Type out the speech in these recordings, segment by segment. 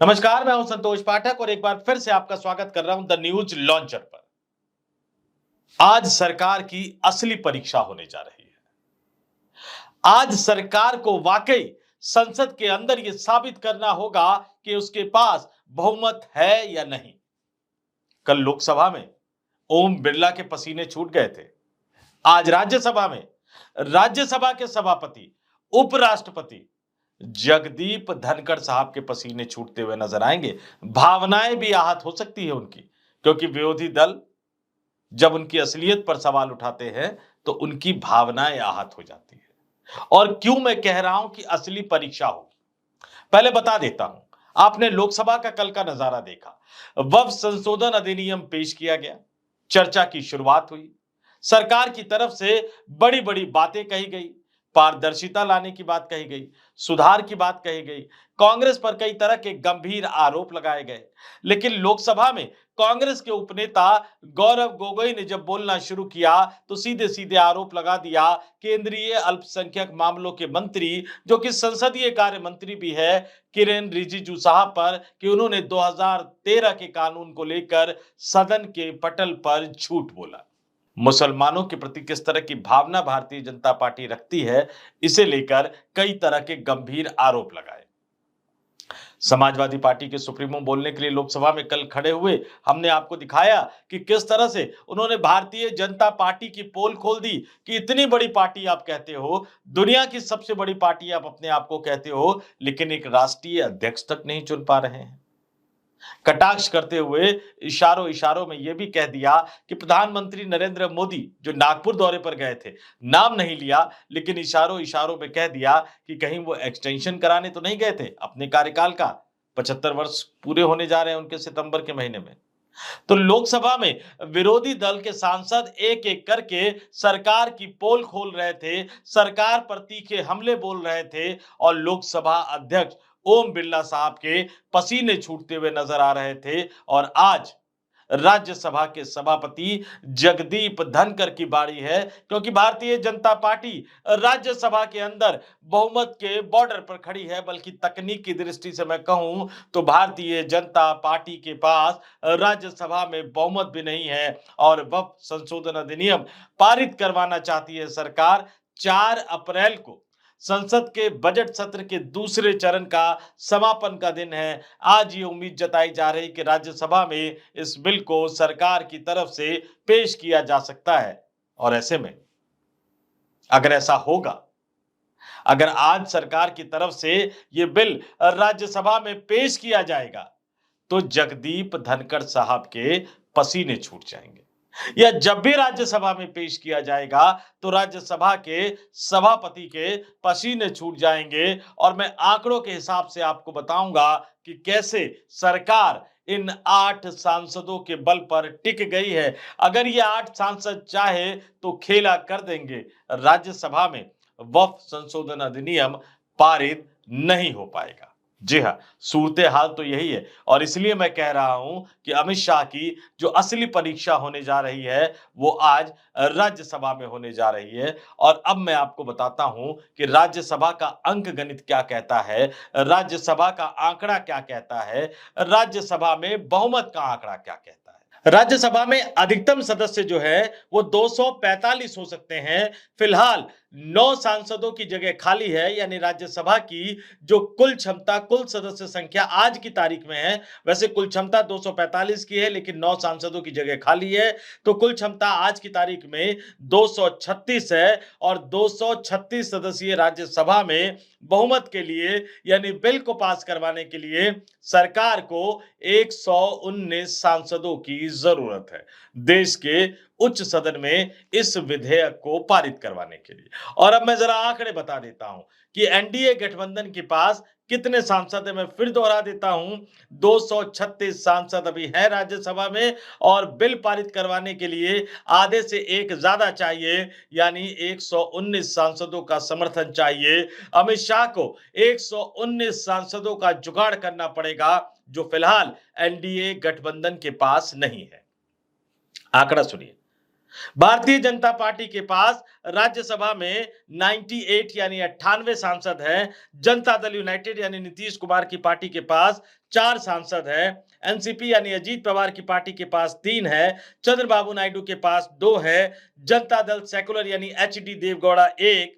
नमस्कार, मैं हूं संतोष पाठक और एक बार फिर से आपका स्वागत कर रहा हूं द न्यूज लॉन्चर पर। आज सरकार की असली परीक्षा होने जा रही है। आज सरकार को वाकई संसद के अंदर यह साबित करना होगा कि उसके पास बहुमत है या नहीं। कल लोकसभा में ओम बिरला के पसीने छूट गए थे। आज राज्यसभा के सभापति, उपराष्ट्रपति जगदीप धनखड़ साहब के पसीने छूटते हुए नजर आएंगे। भावनाएं भी आहत हो सकती है उनकी, क्योंकि विरोधी दल जब उनकी असलियत पर सवाल उठाते हैं तो उनकी भावनाएं आहत हो जाती है। और क्यों मैं कह रहा हूं कि असली परीक्षा होगी, पहले बता देता हूं। आपने लोकसभा का कल का नजारा देखा। वक्फ संशोधन अधिनियम पेश किया गया, चर्चा की शुरुआत हुई, सरकार की तरफ से बड़ी बड़ी बातें कही गई, पारदर्शिता लाने की बात कही गई, सुधार की बात कही गई, कांग्रेस पर कई तरह के गंभीर आरोप लगाए गए। लेकिन लोकसभा में कांग्रेस के उपनेता गौरव गोगोई ने जब बोलना शुरू किया तो सीधे सीधे आरोप लगा दिया केंद्रीय अल्पसंख्यक मामलों के मंत्री, जो कि संसदीय कार्य मंत्री भी है, किरेन रिजिजू साहब पर, कि उन्होंने 2013 के कानून को लेकर सदन के पटल पर झूठ बोला। मुसलमानों के प्रति किस तरह की भावना भारतीय जनता पार्टी रखती है, इसे लेकर कई तरह के गंभीर आरोप लगाए। समाजवादी पार्टी के सुप्रीमो बोलने के लिए लोकसभा में कल खड़े हुए। हमने आपको दिखाया कि किस तरह से उन्होंने भारतीय जनता पार्टी की पोल खोल दी कि इतनी बड़ी पार्टी आप कहते हो, दुनिया की सबसे बड़ी पार्टी आप अपने आप को कहते हो, लेकिन एक राष्ट्रीय अध्यक्ष तक नहीं चुन पा रहे हैं। कटाक्ष करते हुए इशारों इशारों में यह भी कह दिया कि प्रधानमंत्री नरेंद्र मोदी जो नागपुर दौरे पर गए थे, नाम नहीं लिया, लेकिन इशारों इशारों में कह दिया कि कहीं वो एक्सटेंशन कराने तो नहीं गए थे अपने कार्यकाल का। 75 वर्ष पूरे होने जा रहे हैं उनके सितंबर के महीने में। तो लोकसभा में विरोधी दल के सांसद एक एक करके सरकार की पोल खोल रहे थे, सरकार पर तीखे हमले बोल रहे थे, और लोकसभा अध्यक्ष ओम बिरला साहब के पसीने छूटते हुए नजर आ रहे थे। और आज राज्यसभा के सभापति जगदीप धनखड़ की बारी है, क्योंकि भारतीय जनता पार्टी राज्यसभा के अंदर बहुमत के बॉर्डर पर खड़ी है। बल्कि तकनीक की दृष्टि से मैं कहूं तो भारतीय जनता पार्टी के पास राज्यसभा में बहुमत भी नहीं है, और वक्फ संशोधन अधिनियम पारित करवाना चाहती है सरकार। 4 अप्रैल को संसद के बजट सत्र के दूसरे चरण का समापन का दिन है। आज ये उम्मीद जताई जा रही कि राज्यसभा में इस बिल को सरकार की तरफ से पेश किया जा सकता है। और ऐसे में अगर ऐसा होगा, अगर आज सरकार की तरफ से यह बिल राज्यसभा में पेश किया जाएगा, तो जगदीप धनखड़ साहब के पसीने छूट जाएंगे। या जब भी राज्यसभा में पेश किया जाएगा तो राज्यसभा के सभापति के पसीने छूट जाएंगे। और मैं आंकड़ों के हिसाब से आपको बताऊंगा कि कैसे सरकार इन 8 सांसदों के बल पर टिक गई है। अगर ये 8 सांसद चाहे तो खेला कर देंगे, राज्यसभा में वक्फ संशोधन अधिनियम पारित नहीं हो पाएगा। जी हाँ, सूरत हाल तो यही है। और इसलिए मैं कह रहा हूं कि अमित शाह की जो असली परीक्षा होने जा रही है वो आज राज्यसभा में होने जा रही है। और अब मैं आपको बताता हूं कि राज्यसभा का अंक गणित क्या कहता है, राज्यसभा का आंकड़ा क्या कहता है, राज्यसभा में बहुमत का आंकड़ा क्या कहता है। राज्यसभा में अधिकतम सदस्य जो है वो 245 हो सकते हैं। फिलहाल 9 सांसदों की जगह खाली है, यानी राज्यसभा की जो कुल क्षमता, कुल सदस्य संख्या आज की तारीख में है, वैसे कुल क्षमता 245 की है, लेकिन 9 सांसदों की जगह खाली है। तो कुल क्षमता आज की तारीख में 236 है। और 236 सदस्यीय राज्यसभा में बहुमत के लिए, यानी बिल को पास करवाने के लिए सरकार को 119 सांसदों की जरूरत है देश के उच्च सदन में इस विधेयक को पारित करवाने के लिए। और अब मैं जरा आंकड़े बता देता हूं कि एनडीए गठबंधन के पास कितने सांसद है। मैं फिर दोहरा देता हूं, 236 सांसद अभी है राज्यसभा में, और बिल पारित करवाने के लिए आधे से एक ज्यादा चाहिए, यानी 119 सांसदों का समर्थन चाहिए। अमित शाह को 119 सांसदों का जुगाड़ करना पड़ेगा, जो फिलहाल एनडीए गठबंधन के पास नहीं है। आंकड़ा सुनिए, भारतीय जनता पार्टी के पास राज्यसभा में 98 यानी 98 सांसद हैं। जनता दल यूनाइटेड यानी नीतीश कुमार की पार्टी के पास 4 सांसद हैं। एनसीपी यानी अजीत पवार की पार्टी के पास 3 है। चंद्रबाबू नायडू के पास 2 है। जनता दल सेकुलर यानी एचडी देवगौड़ा 1,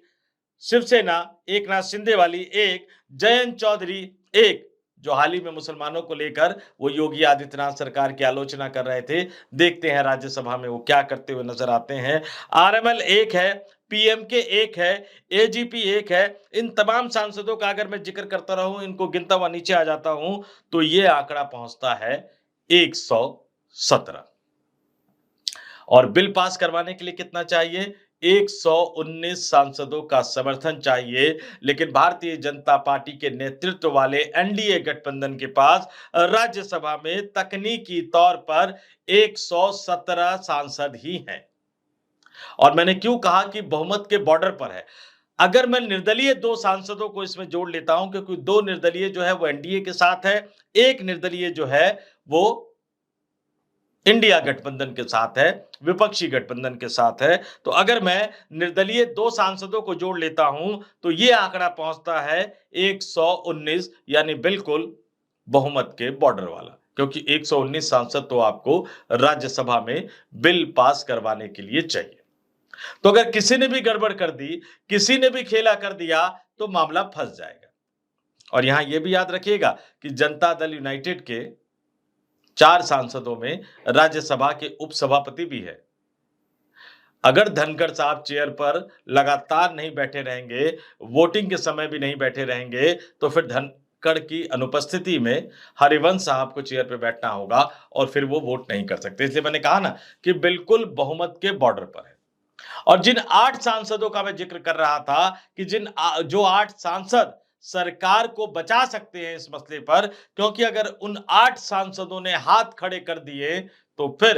शिवसेना एकनाथ शिंदे वाली 1, जयंत चौधरी 1, जो हाल ही में मुसलमानों को लेकर वो योगी आदित्यनाथ सरकार की आलोचना कर रहे थे। देखते हैं राज्यसभा में वो क्या करते हुए नजर आते हैं। आरएमएल 1 है, पीएमके 1 है, एजीपी 1 है। इन तमाम सांसदों का अगर मैं जिक्र करता रहूं, इनको गिनता हुआ नीचे आ जाता हूं, तो ये आंकड़ा पहुंचता है 117। और बिल पास करवाने के लिए कितना चाहिए? 119 सांसदों का समर्थन चाहिए। लेकिन भारतीय जनता पार्टी के नेतृत्व वाले एनडीए गठबंधन के पास राज्यसभा में तकनीकी तौर पर 117 सांसद ही हैं। और मैंने क्यों कहा कि बहुमत के बॉर्डर पर है? अगर मैं निर्दलीय 2 सांसदों को इसमें जोड़ लेता हूं, क्योंकि 2 निर्दलीय जो है वो एनडीए के साथ है, 1 निर्दलीय जो है वो इंडिया गठबंधन के साथ है, विपक्षी गठबंधन के साथ है। तो अगर मैं निर्दलीय 2 सांसदों को जोड़ लेता हूं, तो ये आंकड़ा पहुंचता है 119, यानी बिल्कुल बहुमत के बॉर्डर वाला, क्योंकि 119 सांसद तो आपको राज्यसभा में बिल पास करवाने के लिए चाहिए। तो अगर किसी ने भी गड़बड़ कर दी, किसी ने भी खेला कर दिया, तो मामला फंस जाएगा। और यहां यह भी याद रखिएगा कि जनता दल यूनाइटेड के 4 सांसदों में राज्यसभा के उपसभापति भी है। अगर धनखड़ साहब चेयर पर लगातार नहीं बैठे रहेंगे, वोटिंग के समय भी नहीं बैठे रहेंगे, तो फिर धनखड़ की अनुपस्थिति में हरिवंश साहब को चेयर पर बैठना होगा और फिर वो वोट नहीं कर सकते। इसलिए मैंने कहा ना कि बिल्कुल बहुमत के बॉर्डर पर है। और जिन 8 सांसदों का मैं जिक्र कर रहा था कि जो 8 सांसद सरकार को बचा सकते हैं इस मसले पर, क्योंकि अगर उन 8 सांसदों ने हाथ खड़े कर दिए, तो फिर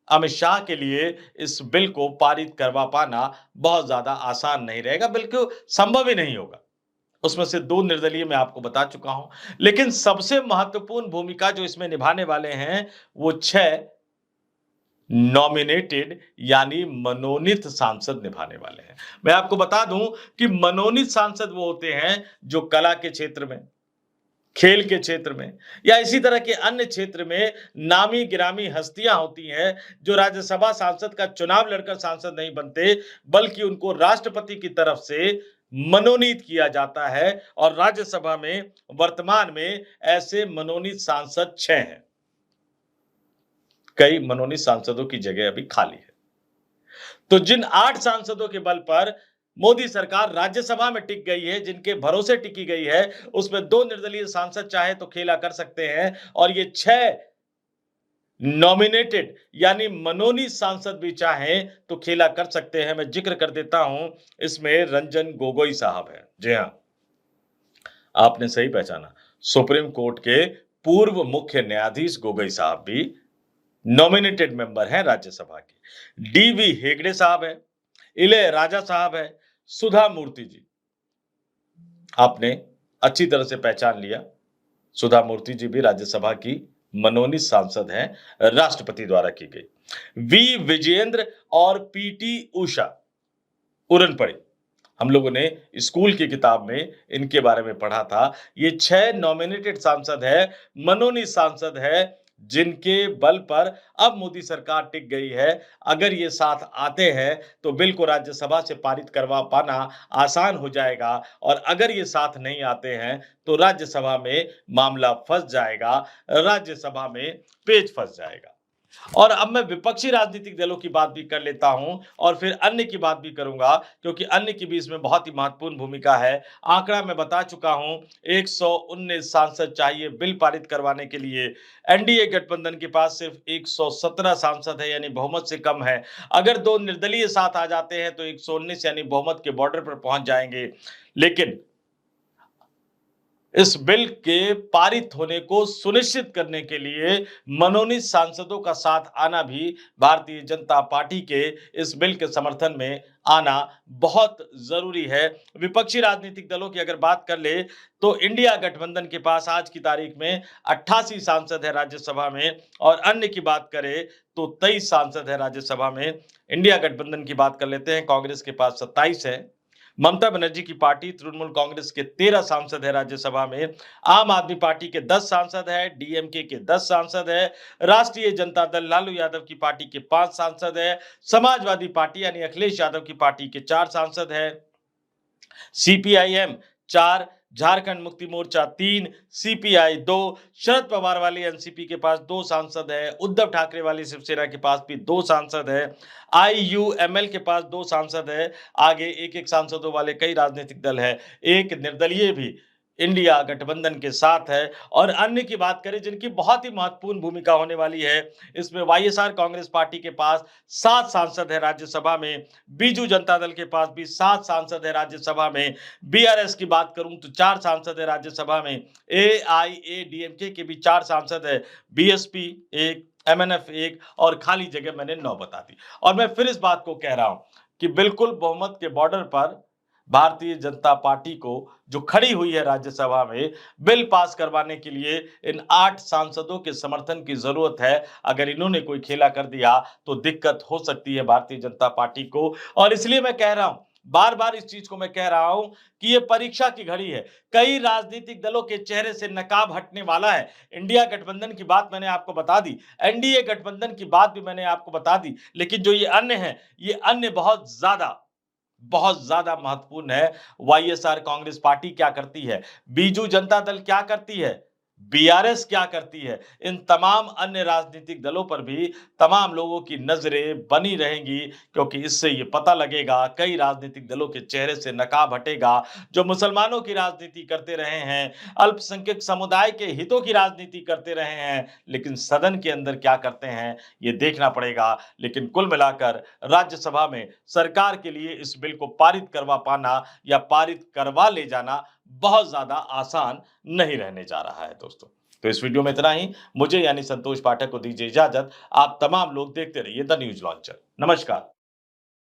अमित शाह के लिए इस बिल को पारित करवा पाना बहुत ज्यादा आसान नहीं रहेगा, बल्कि संभव ही नहीं होगा। उसमें से 2 निर्दलीय मैं आपको बता चुका हूं। लेकिन सबसे महत्वपूर्ण भूमिका जो इसमें निभाने वाले हैं, वो 6 नॉमिनेटेड यानी मनोनीत सांसद निभाने वाले हैं। मैं आपको बता दूं कि मनोनीत सांसद वो होते हैं जो कला के क्षेत्र में, खेल के क्षेत्र में या इसी तरह के अन्य क्षेत्र में नामी गिरामी हस्तियां होती हैं, जो राज्यसभा सांसद का चुनाव लड़कर सांसद नहीं बनते, बल्कि उनको राष्ट्रपति की तरफ से मनोनीत किया जाता है। और राज्यसभा में वर्तमान में ऐसे मनोनीत सांसद 6 हैं। कई मनोनीत सांसदों की जगह अभी खाली है। तो जिन 8 सांसदों के बल पर मोदी सरकार राज्यसभा में टिक गई है, जिनके भरोसे टिकी गई है, उसमें 2 निर्दलीय सांसद चाहे तो खेला कर सकते हैं, और ये 6 नॉमिनेटेड यानी मनोनीत सांसद भी चाहें तो खेला कर सकते हैं। मैं जिक्र कर देता हूं, इसमें रंजन गोगोई साहब हैं। जी हां, आपने सही पहचाना, सुप्रीम कोर्ट के पूर्व मुख्य न्यायाधीश गोगोई साहब भी नॉमिनेटेड मेंबर हैं राज्यसभा के। डीवी हेगड़े साहब है, इले राजा साहब है, सुधा मूर्ति जी, आपने अच्छी तरह से पहचान लिया। सुधा मूर्ति जी भी राज्यसभा की मनोनीत सांसद हैं, राष्ट्रपति द्वारा की गई। वी विजयेंद्र और पीटी उषा उरन पड़े, हम लोगों ने स्कूल की किताब में इनके बारे में पढ़ा था। ये 6 नॉमिनेटेड सांसद है, मनोनीत सांसद है, जिनके बल पर अब मोदी सरकार टिक गई है। अगर ये साथ आते हैं तो बिल को राज्यसभा से पारित करवा पाना आसान हो जाएगा, और अगर ये साथ नहीं आते हैं तो राज्यसभा में मामला फंस जाएगा, राज्यसभा में पेच फंस जाएगा। और अब मैं विपक्षी राजनीतिक दलों की बात भी कर लेता हूं और फिर अन्य की बात भी करूंगा, क्योंकि अन्य की भी इसमें बहुत ही महत्वपूर्ण भूमिका है। आंकड़ा मैं बता चुका हूं, 119 सांसद चाहिए बिल पारित करवाने के लिए। एनडीए गठबंधन के पास सिर्फ 117 सांसद है, यानी बहुमत से कम है। अगर 2 निर्दलीय साथ आ जाते हैं तो 119 यानी बहुमत के बॉर्डर पर पहुंच जाएंगे। लेकिन इस बिल के पारित होने को सुनिश्चित करने के लिए मनोनीत सांसदों का साथ आना भी भारतीय जनता पार्टी के इस बिल के समर्थन में आना बहुत जरूरी है। विपक्षी राजनीतिक दलों की अगर बात कर ले तो इंडिया गठबंधन के पास आज की तारीख में 88 सांसद है राज्यसभा में, और अन्य की बात करें तो 23 सांसद है राज्यसभा में। इंडिया गठबंधन की बात कर लेते हैं, कांग्रेस के पास 27 है। ममता बनर्जी की पार्टी तृणमूल कांग्रेस के 13 सांसद है राज्यसभा में। आम आदमी पार्टी के 10 सांसद है, डीएमके के 10 सांसद है, राष्ट्रीय जनता दल लालू यादव की पार्टी के 5 सांसद है, समाजवादी पार्टी यानी अखिलेश यादव की पार्टी के 4 सांसद है, सीपीआईएम 4, झारखंड मुक्ति मोर्चा 3, सीपीआई 2, शरद पवार वाली एनसीपी के पास 2 सांसद है, उद्धव ठाकरे वाली शिवसेना के पास भी 2 सांसद है, आईयूएमएल के पास 2 सांसद है। आगे एक-एक सांसदों वाले कई राजनीतिक दल है। एक निर्दलीय भी इंडिया गठबंधन के साथ है। और अन्य की बात करें जिनकी बहुत ही महत्वपूर्ण भूमिका होने वाली है, इसमें वाईएसआर कांग्रेस पार्टी के पास 7 सांसद है राज्यसभा में, बीजू जनता दल के पास भी 7 सांसद है राज्यसभा में, बीआरएस की बात करूं तो 4 सांसद है राज्यसभा में, एआईएडीएमके के भी 4 सांसद है, बीएसपी 1, एमएनएफ 1, और खाली जगह मैंने 9 बता दी। और मैं फिर इस बात को कह रहा हूं कि बिल्कुल बहुमत के बॉर्डर पर भारतीय जनता पार्टी को जो खड़ी हुई है राज्यसभा में बिल पास करवाने के लिए, इन 8 सांसदों के समर्थन की जरूरत है। अगर इन्होंने कोई खेला कर दिया तो दिक्कत हो सकती है भारतीय जनता पार्टी को। और इसलिए मैं कह रहा हूं, बार-बार इस चीज को मैं कह रहा हूं कि ये परीक्षा की घड़ी है। कई राजनीतिक दलों के चेहरे से नकाब हटने वाला है। इंडिया गठबंधन की बात मैंने आपको बता दी, एनडीए गठबंधन की बात भी मैंने आपको बता दी, लेकिन जो ये अन्य हैं, ये अन्य बहुत ज्यादा महत्वपूर्ण है। वाईएसआर कांग्रेस पार्टी क्या करती है, बीजू जनता दल क्या करती है, बीआरएस क्या करती है, इन तमाम अन्य राजनीतिक दलों पर भी तमाम लोगों की नजरें बनी रहेंगी, क्योंकि इससे ये पता लगेगा, कई राजनीतिक दलों के चेहरे से नकाब हटेगा। जो मुसलमानों की राजनीति करते रहे हैं, अल्पसंख्यक समुदाय के हितों की राजनीति करते रहे हैं, लेकिन सदन के अंदर क्या करते हैं ये देखना पड़ेगा। लेकिन कुल मिलाकर राज्यसभा में सरकार के लिए इस बिल को पारित करवा पाना या पारित करवा ले जाना बहुत ज्यादा आसान नहीं रहने जा रहा है दोस्तों। तो इस वीडियो में इतना ही। मुझे यानी संतोष पाठक को दीजिए इजाजत। आप तमाम लोग देखते रहिए द न्यूज लॉन्चर। नमस्कार।